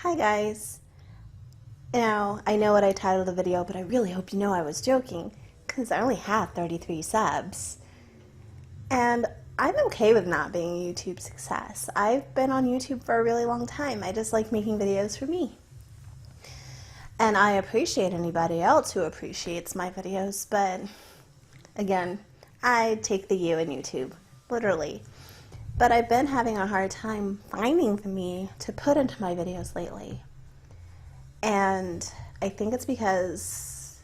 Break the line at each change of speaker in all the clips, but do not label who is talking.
Hi guys. Now, I know what I titled the video, but I really hope you know I was joking, because I only have 33 subs. And I'm okay with not being a YouTube success. I've been on YouTube for a really long time. I just like making videos for me. And I appreciate anybody else who appreciates my videos, but again, I take the U in YouTube, literally. But I've been having a hard time finding the me to put into my videos lately. And I think it's because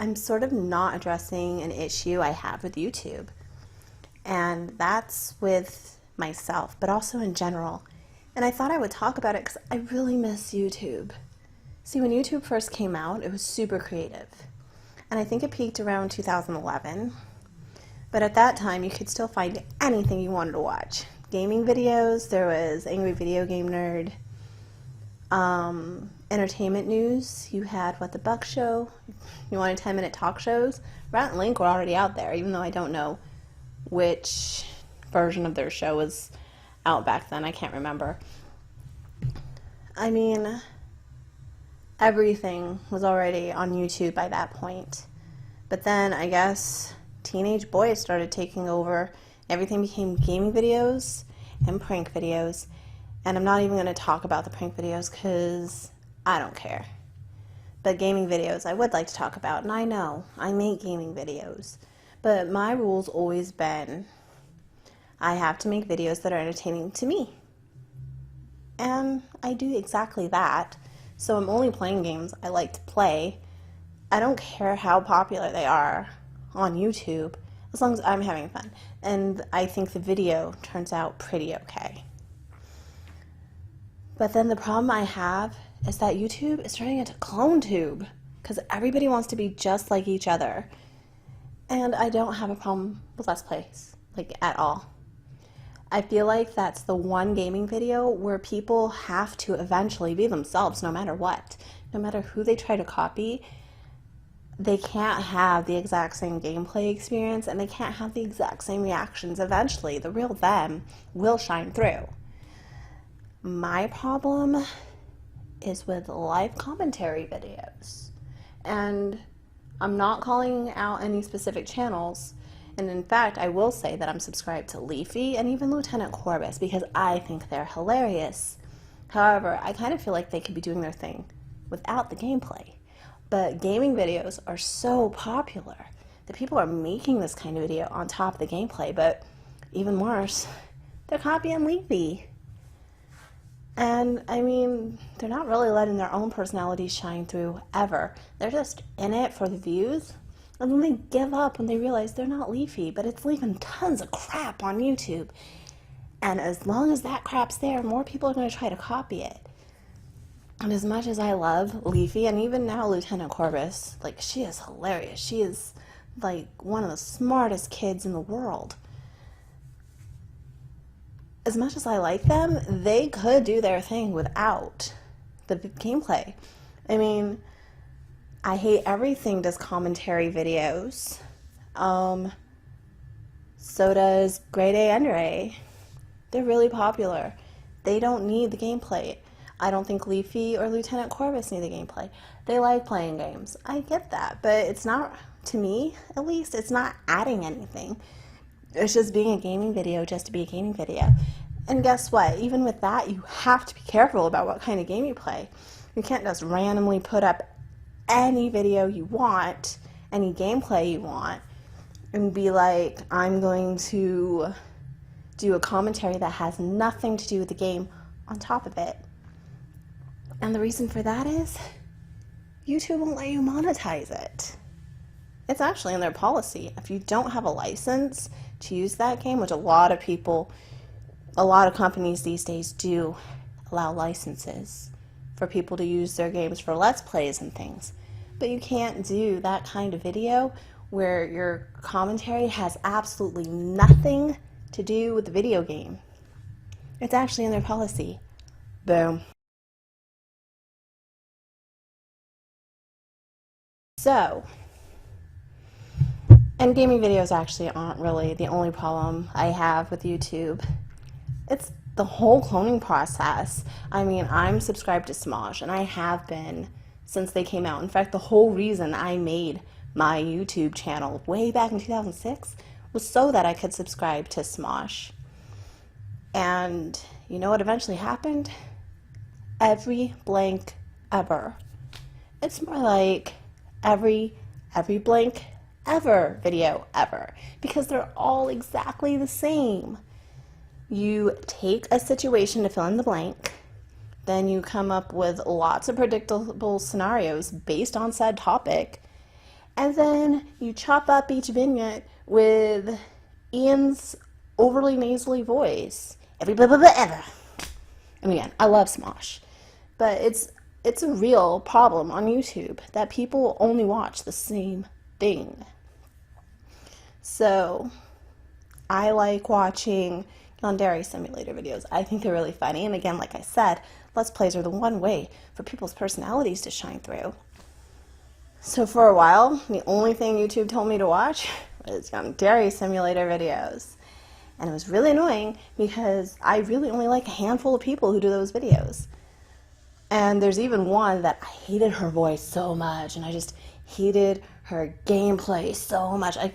I'm sort of not addressing an issue I have with YouTube. And that's with myself, but also in general. And I thought I would talk about it because I really miss YouTube. See, when YouTube first came out, it was super creative. And I think it peaked around 2011. But at that time, you could still find anything you wanted to watch. Gaming videos, there was Angry Video Game Nerd, entertainment news, you had What the Buck Show, you wanted 10-minute talk shows. Rant and Link were already out there, even though I don't know which version of their show was out back then, I can't remember. I mean, everything was already on YouTube by that point. But then, I guess, teenage boys started taking over. Everything became gaming videos and prank videos. And I'm not even going to talk about the prank videos because I don't care. But gaming videos I would like to talk about. And I know, I make gaming videos. But my rule's always been, I have to make videos that are entertaining to me. And I do exactly that. So I'm only playing games I like to play. I don't care how popular they are on YouTube, as long as I'm having fun. And I think the video turns out pretty okay. But then the problem I have is that YouTube is turning into CloneTube, because everybody wants to be just like each other. And I don't have a problem with Let's Plays, like, at all. I feel like that's the one gaming video where people have to eventually be themselves no matter what. No matter who they try to copy, they can't have the exact same gameplay experience and they can't have the exact same reactions. Eventually, the real them will shine through. My problem is with live commentary videos. And I'm not calling out any specific channels. And in fact, I will say that I'm subscribed to Leafy and even Lieutenant Corbus because I think they're hilarious. However, I kind of feel like they could be doing their thing without the gameplay. But gaming videos are so popular that people are making this kind of video on top of the gameplay, but even worse, they're copying Leafy. And I mean, they're not really letting their own personalities shine through ever. They're just in it for the views, and then they give up when they realize they're not Leafy, but it's leaving tons of crap on YouTube. And as long as that crap's there, more people are going to try to copy it. And as much as I love Leafy, and even now Lieutenant Corbus, like, she is hilarious. She is, like, one of the smartest kids in the world. As much as I like them, they could do their thing without the gameplay. I mean, I hate everything does commentary videos. So does GradeAUnderA. They're really popular. They don't need the gameplay. I don't think Leafy or Lieutenant Corbus need the gameplay. They like playing games. I get that, but it's not, to me at least, it's not adding anything. It's just being a gaming video just to be a gaming video. And guess what? Even with that, you have to be careful about what kind of game you play. You can't just randomly put up any video you want, any gameplay you want, and be like, I'm going to do a commentary that has nothing to do with the game on top of it. And the reason for that is YouTube won't let you monetize it. It's actually in their policy. If you don't have a license to use that game, which a lot of companies these days do allow licenses for people to use their games for Let's Plays and things. But you can't do that kind of video where your commentary has absolutely nothing to do with the video game. It's actually in their policy. Boom. So, and gaming videos actually aren't really the only problem I have with YouTube. It's the whole cloning process, I mean, I'm subscribed to Smosh, and I have been since they came out. In fact, the whole reason I made my YouTube channel way back in 2006 was so that I could subscribe to Smosh. And you know what eventually happened? Every blank ever. It's more like every blank ever video ever, because they're all exactly the same. You take a situation to fill in the blank, then you come up with lots of predictable scenarios based on said topic, and then you chop up each vignette with Ian's overly nasally voice. Every blah blah blah ever. I mean, I love Smosh, but it's a real problem on YouTube that people only watch the same thing. So I like watching Yandere simulator videos. I think they're really funny, and again, like I said, Let's Plays are the one way for people's personalities to shine through. So for a while, the only thing YouTube told me to watch was Yandere simulator videos. And it was really annoying because I really only like a handful of people who do those videos. And there's even one that I hated her voice so much, and I just hated her gameplay so much. I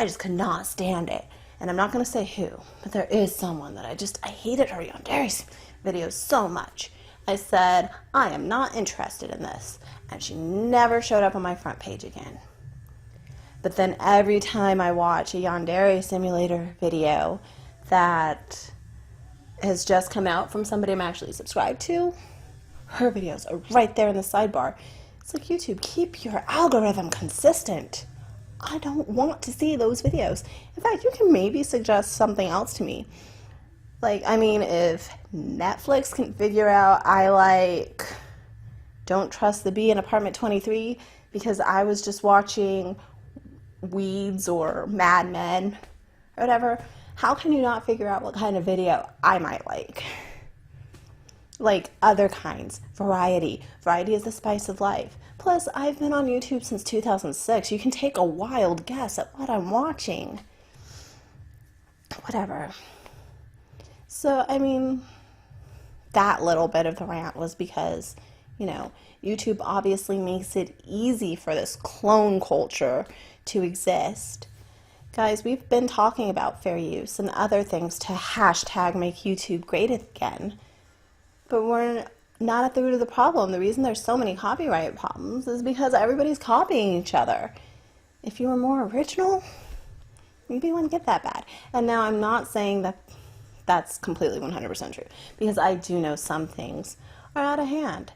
just could not stand it. And I'm not going to say who, but there is someone that I hated her Yandere's videos so much. I said, I am not interested in this. And she never showed up on my front page again. But then every time I watch a Yandere simulator video that has just come out from somebody I'm actually subscribed to, her videos are right there in the sidebar. It's like, YouTube, keep your algorithm consistent. I don't want to see those videos. In fact, you can maybe suggest something else to me. Like, I mean, if Netflix can figure out I like Don't Trust the Bee in Apartment 23 because I was just watching Weeds or Mad Men or whatever, how can you not figure out what kind of video I might like? Like other kinds. Variety. Variety is the spice of life. Plus, I've been on YouTube since 2006. You can take a wild guess at what I'm watching. Whatever. So, I mean, that little bit of the rant was because, you know, YouTube obviously makes it easy for this clone culture to exist. Guys, we've been talking about fair use and other things to hashtag make YouTube great again. But we're not at the root of the problem. The reason there's so many copyright problems is because everybody's copying each other. If you were more original, maybe it wouldn't get that bad. And now I'm not saying that that's completely 100% true, because I do know some things are out of hand.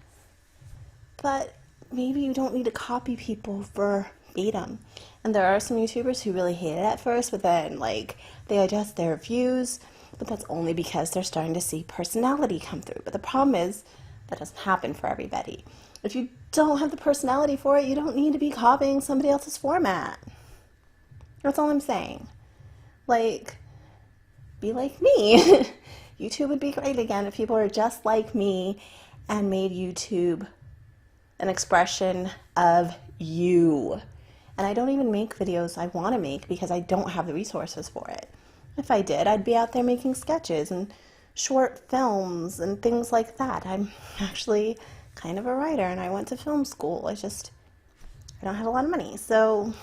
But maybe you don't need to copy people verbatim. And there are some YouTubers who really hate it at first, but then like they adjust their views, but that's only because they're starting to see personality come through. But the problem is that doesn't happen for everybody. If you don't have the personality for it, you don't need to be copying somebody else's format. That's all I'm saying. Like, be like me. YouTube would be great again if people were just like me and made YouTube an expression of you. And I don't even make videos I want to make because I don't have the resources for it. If I did, I'd be out there making sketches and short films and things like that. I'm actually kind of a writer and I went to film school. I don't have a lot of money. So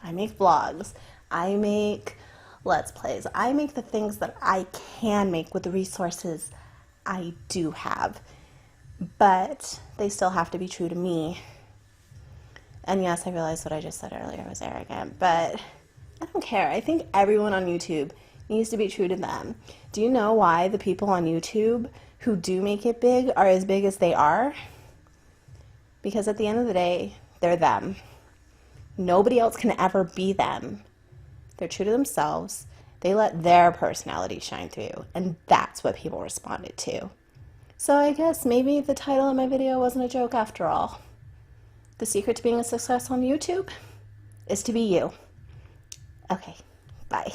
I make vlogs. I make Let's Plays. I make the things that I can make with the resources I do have. But they still have to be true to me. And yes, I realized what I just said earlier was arrogant, but I don't care. I think everyone on YouTube needs to be true to them. Do you know why the people on YouTube who do make it big are as big as they are? Because at the end of the day, they're them. Nobody else can ever be them. They're true to themselves. They let their personality shine through, and that's what people responded to. So I guess maybe the title of my video wasn't a joke after all. The secret to being a success on YouTube is to be you. Okay, bye.